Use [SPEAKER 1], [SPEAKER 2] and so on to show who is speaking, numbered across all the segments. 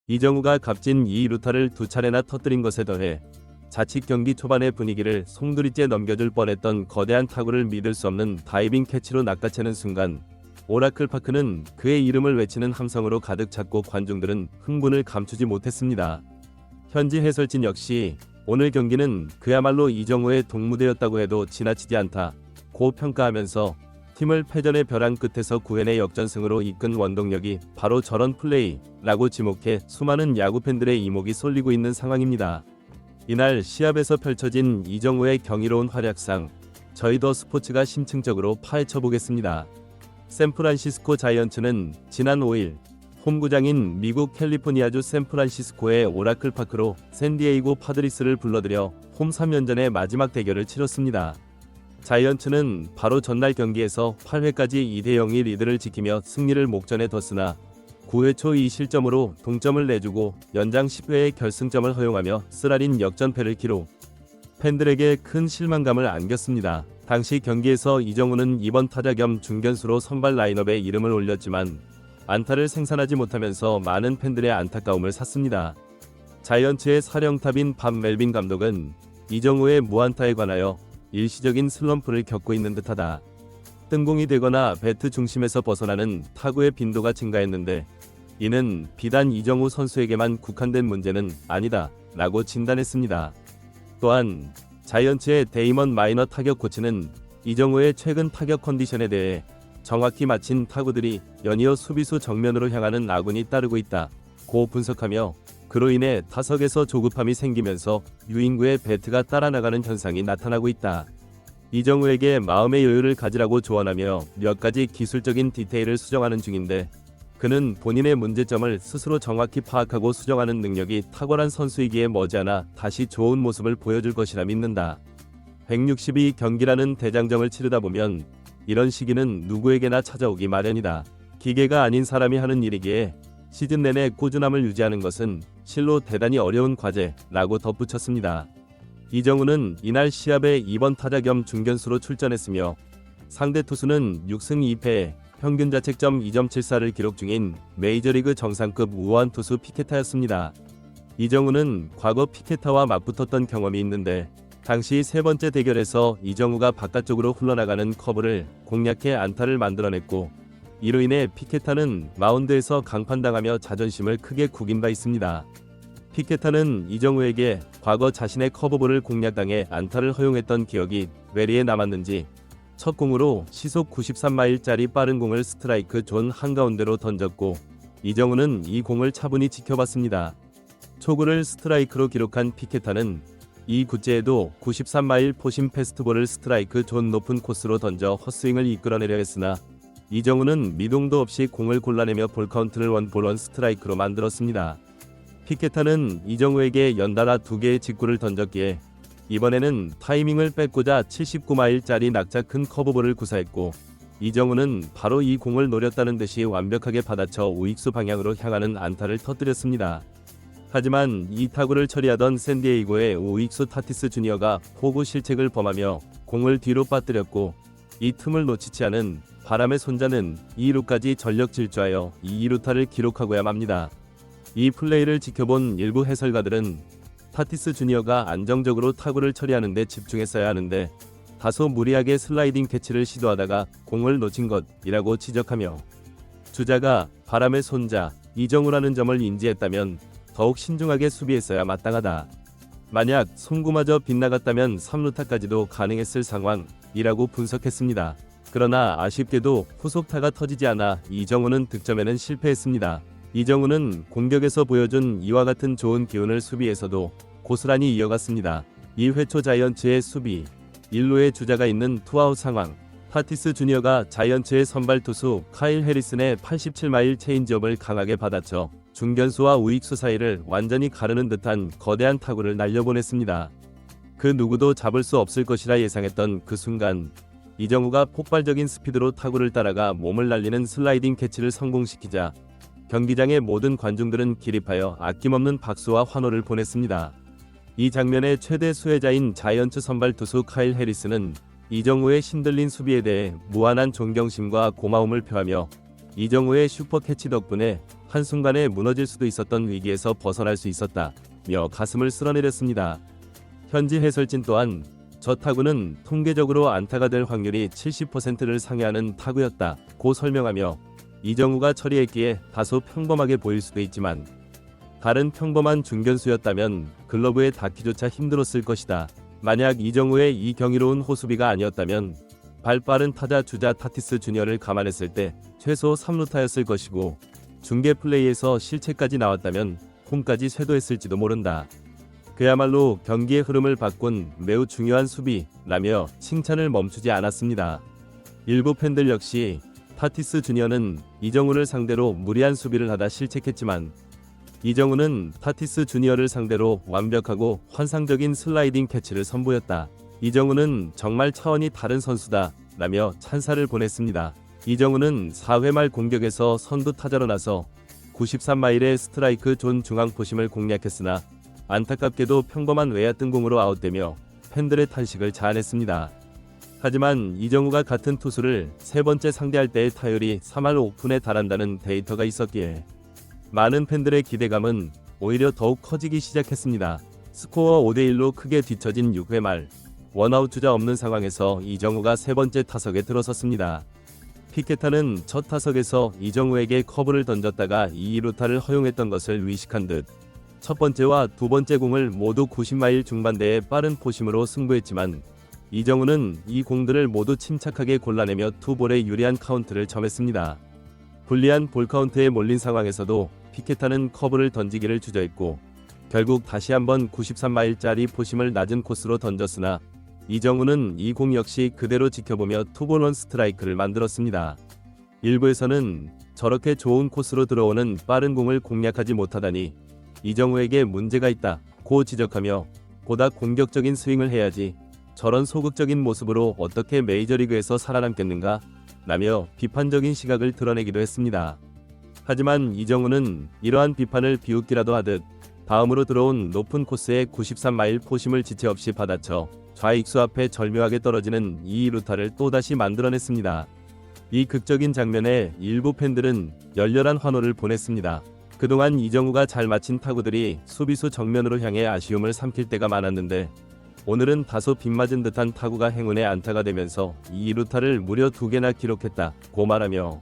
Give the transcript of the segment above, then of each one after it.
[SPEAKER 1] 이정우가 값진 2루타를 2차례나 터뜨린 것에 더해 자칫 경기 초반의 분위기를 송두리째 넘겨줄 뻔했던 거대한 타구를 믿을 수 없는 다이빙 캐치로 낚아채는 순간 오라클파크는 그의 이름을 외치는 함성으로 가득 찼고 관중들은 흥분을 감추지 못했습니다. 현지 해설진 역시 오늘 경기는 그야말로 이정우의 동무대였다고 해도 지나치지 않다고 평가하면서 팀을 패전의 벼랑 끝에서 9회내 역전승으로 이끈 원동력이 바로 저런 플레이라고 지목해 수많은 야구팬들의 이목이 쏠리고 있는 상황입니다. 이날 시합에서 펼쳐진 이정우의 경이로운 활약상 저희 더 스포츠가 심층적으로 파헤쳐 보겠습니다. 샌프란시스코 자이언츠는 지난 5일 홈구장인 미국 캘리포니아주 샌프란시스코의 오라클파크로 샌디에이고 파드리스를 불러들여 홈 3연전의 마지막 대결을 치렀습니다. 자이언츠는 바로 전날 경기에서 8회까지 2대0의 리드를 지키며 승리를 목전에 뒀으나 9회 초 2실점으로 동점을 내주고 연장 10회에 결승점을 허용하며 쓰라린 역전패를 기록. 팬들에게 큰 실망감을 안겼습니다. 당시 경기에서 이정우는 2번 타자 겸 중견수로 선발 라인업에 이름을 올렸지만 안타를 생산하지 못하면서 많은 팬들의 안타까움을 샀습니다. 자이언츠의 사령탑인 밥 멜빈 감독은 이정우의 무안타에 관하여 일시적인 슬럼프를 겪고 있는 듯하다. 뜬공이 되거나 배트 중심에서 벗어나는 타구의 빈도가 증가했는데 이는 비단 이정우 선수에게만 국한된 문제는 아니다 라고 진단했습니다. 또한 자이언츠의 데이먼 마이너 타격 코치는 이정우의 최근 타격 컨디션에 대해 정확히 맞힌 타구들이 연이어 수비수 정면으로 향하는 아군이 따르고 있다고 분석하며 그로 인해 타석에서 조급함이 생기면서 유인구의 배트가 따라나가는 현상이 나타나고 있다. 이정우에게 마음의 여유를 가지라고 조언하며 몇 가지 기술적인 디테일을 수정하는 중인데 그는 본인의 문제점을 스스로 정확히 파악하고 수정하는 능력이 탁월한 선수이기에 머지않아 다시 좋은 모습을 보여줄 것이라 믿는다. 162경기라는 대장정을 치르다 보면 이런 시기는 누구에게나 찾아오기 마련이다. 기계가 아닌 사람이 하는 일이기에 시즌 내내 꾸준함을 유지하는 것은 실로 대단히 어려운 과제라고 덧붙였습니다. 이정우는 이날 시합에 2번 타자 겸 중견수로 출전했으며 상대 투수는 6승 2패에 평균 자책점 2.74를 기록 중인 메이저리그 정상급 우완 투수 피케타였습니다. 이정우는 과거 피케타와 맞붙었던 경험이 있는데 당시 세 번째 대결에서 이정우가 바깥쪽으로 흘러나가는 커브를 공략해 안타를 만들어냈고 이로 인해 피케타는 마운드에서 강판당하며 자존심을 크게 구긴 바 있습니다. 피케타는 이정우에게 과거 자신의 커브볼을 공략당해 안타를 허용했던 기억이 뇌리에 남았는지 첫 공으로 시속 93마일짜리 빠른 공을 스트라이크 존 한가운데로 던졌고 이정우는 이 공을 차분히 지켜봤습니다. 초구를 스트라이크로 기록한 피케타는 이 굿제에도 93마일 포심 패스트볼을 스트라이크 존 높은 코스로 던져 헛스윙을 이끌어내려 했으나 이정우는 미동도 없이 공을 골라내며 볼카운트를 원볼 원 스트라이크로 만들었습니다. 피케타는 이정우에게 연달아 2개의 직구를 던졌기에 이번에는 타이밍을 뺏고자 79마일짜리 낙차 큰 커브볼을 구사했고 이정우는 바로 이 공을 노렸다는 듯이 완벽하게 받아쳐 우익수 방향으로 향하는 안타를 터뜨렸습니다. 하지만 이 타구를 처리하던 샌디에이고의 우익수 타티스 주니어가 호구 실책을 범하며 공을 뒤로 빠뜨렸고 이 틈을 놓치지 않은 바람의 손자는 2루까지 전력 질주하여 2루타를 기록하고야 맙니다. 이 플레이를 지켜본 일부 해설가들은 타티스 주니어가 안정적으로 타구를 처리하는 데 집중했어야 하는데 다소 무리하게 슬라이딩 캐치를 시도하다가 공을 놓친 것이라고 지적하며 주자가 바람의 손자 이정우라는 점을 인지했다면 더욱 신중하게 수비했어야 마땅하다. 만약 송구마저 빗나갔다면 3루타까지도 가능했을 상황이라고 분석했습니다. 그러나 아쉽게도 후속타가 터지지 않아 이정우는 득점에는 실패했습니다. 이정우는 공격에서 보여준 이와 같은 좋은 기운을 수비에서도 고스란히 이어갔습니다. 2회 초 자이언츠의 수비 1루에 주자가 있는 투아웃 상황 타티스 주니어가 자이언츠의 선발 투수 카일 해리슨의 87마일 체인지업을 강하게 받아쳐 중견수와 우익수 사이를 완전히 가르는 듯한 거대한 타구를 날려보냈습니다. 그 누구도 잡을 수 없을 것이라 예상했던 그 순간 이정우가 폭발적인 스피드로 타구를 따라가 몸을 날리는 슬라이딩 캐치를 성공시키자 경기장의 모든 관중들은 기립하여 아낌없는 박수와 환호를 보냈습니다. 이 장면의 최대 수혜자인 자이언츠 선발 투수 카일 해리스는 이정우의 신들린 수비에 대해 무한한 존경심과 고마움을 표하며 이정우의 슈퍼 캐치 덕분에 한순간에 무너질 수도 있었던 위기에서 벗어날 수 있었다며 가슴을 쓸어내렸습니다. 현지 해설진 또한 저 타구는 통계적으로 안타가 될 확률이 70%를 상회하는 타구였다고 설명하며 이정우가 처리했기에 다소 평범하게 보일 수도 있지만 다른 평범한 중견수였다면 글러브에 닿기조차 힘들었을 것이다. 만약 이정우의 이 경이로운 호수비가 아니었다면 발 빠른 타자 주자 타티스 주니어를 감안했을 때 최소 3루타였을 것이고 중계 플레이에서 실책까지 나왔다면 홈까지 쇄도했을지도 모른다. 그야말로 경기의 흐름을 바꾼 매우 중요한 수비라며 칭찬을 멈추지 않았습니다. 일부 팬들 역시 타티스 주니어는 이정우를 상대로 무리한 수비를 하다 실책했지만 이정우는 타티스 주니어를 상대로 완벽하고 환상적인 슬라이딩 캐치를 선보였다. 이정우는 정말 차원이 다른 선수다 라며 찬사를 보냈습니다. 이정우는 4회 말 공격에서 선두 타자로 나서 93마일의 스트라이크 존 중앙포심을 공략했으나 안타깝게도 평범한 외야 뜬공으로 아웃되며 팬들의 탄식을 자아냈습니다. 하지만 이정우가 같은 투수를 세 번째 상대할 때의 타율이 3할 오픈에 달한다는 데이터가 있었기에 많은 팬들의 기대감은 오히려 더욱 커지기 시작했습니다. 스코어 5대1로 크게 뒤처진 6회 말 원아웃 주자 없는 상황에서 이정우가 세 번째 타석에 들어섰습니다. 피케타는 첫 타석에서 이정우에게 커브를 던졌다가 2루타를 허용했던 것을 의식한 듯 첫 번째와 두 번째 공을 모두 90마일 중반대의 빠른 포심으로 승부했지만 이정우는 이 공들을 모두 침착하게 골라내며 투볼에 유리한 카운트를 점했습니다. 불리한 볼카운트에 몰린 상황에서도 피케타는 커브를 던지기를 주저했고 결국 다시 한번 93마일짜리 포심을 낮은 코스로 던졌으나 이정우는 이 공 역시 그대로 지켜보며 투볼 원 스트라이크를 만들었습니다. 일부에서는 저렇게 좋은 코스로 들어오는 빠른 공을 공략하지 못하다니 이정우에게 문제가 있다고 지적하며 보다 공격적인 스윙을 해야지 저런 소극적인 모습으로 어떻게 메이저리그에서 살아남겠는가 라며 비판적인 시각을 드러내기도 했습니다. 하지만 이정우는 이러한 비판을 비웃기라도 하듯 다음으로 들어온 높은 코스의 93마일 포심을 지체 없이 받아쳐 좌익수 앞에 절묘하게 떨어지는 2루타를 또다시 만들어냈습니다. 이 극적인 장면에 일부 팬들은 열렬한 환호를 보냈습니다. 그동안 이정우가 잘 맞힌 타구들이 수비수 정면으로 향해 아쉬움을 삼킬 때가 많았는데 오늘은 다소 빗맞은 듯한 타구가 행운의 안타가 되면서 2루타를 무려 2개나 기록했다고 말하며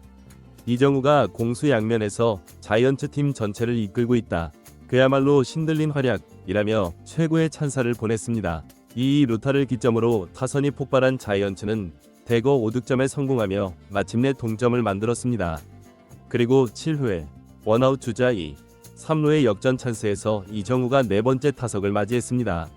[SPEAKER 1] 이정우가 공수 양면에서 자이언츠 팀 전체를 이끌고 있다. 그야말로 신들린 활약이라며 최고의 찬사를 보냈습니다. 이 루타를 기점으로 타선이 폭발한 자이언츠는 대거 5득점에 성공하며 마침내 동점을 만들었습니다. 그리고 7회 원아웃 주자 2, 3루의 역전 찬스에서 이정우가 네 번째 타석을 맞이했습니다.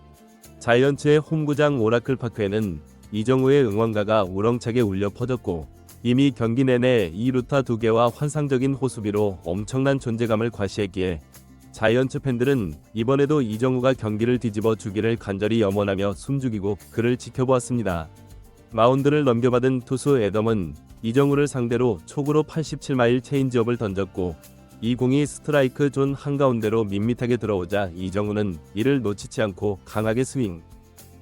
[SPEAKER 1] 자이언츠의 홈구장 오라클 파크에는 이정우의 응원가가 우렁차게 울려 퍼졌고 이미 경기 내내 2루타 2개와 환상적인 호수비로 엄청난 존재감을 과시했기에 자이언츠 팬들은 이번에도 이정우가 경기를 뒤집어 주기를 간절히 염원하며 숨죽이고 그를 지켜보았습니다. 마운드를 넘겨받은 투수 애덤은 이정우를 상대로 촉으로 87마일 체인지업을 던졌고 이 공이 스트라이크 존 한가운데로 밋밋하게 들어오자 이정우는 이를 놓치지 않고 강하게 스윙.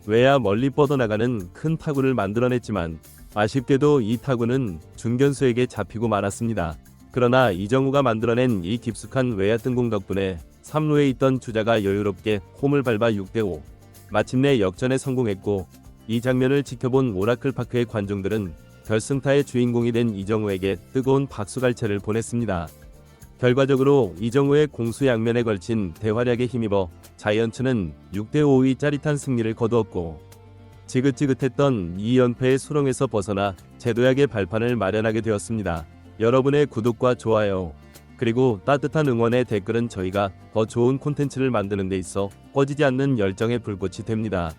[SPEAKER 1] 외야 멀리 뻗어나가는 큰 타구를 만들어냈지만 아쉽게도 이 타구는 중견수에게 잡히고 말았습니다. 그러나 이정우가 만들어낸 이 깊숙한 외야 뜬공 덕분에 3루에 있던 주자가 여유롭게 홈을 밟아 6대5 마침내 역전에 성공했고 이 장면을 지켜본 오라클파크의 관중들은 결승타의 주인공이 된 이정우에게 뜨거운 박수갈채를 보냈습니다. 결과적으로 이정우의 공수 양면에 걸친 대활약에 힘입어 자이언츠는 6대5의 짜릿한 승리를 거두었고 지긋지긋했던 2연패의 수렁에서 벗어나 제도약의 발판을 마련하게 되었습니다. 여러분의 구독과 좋아요 그리고 따뜻한 응원의 댓글은 저희가 더 좋은 콘텐츠를 만드는 데 있어 꺼지지 않는 열정의 불꽃이 됩니다.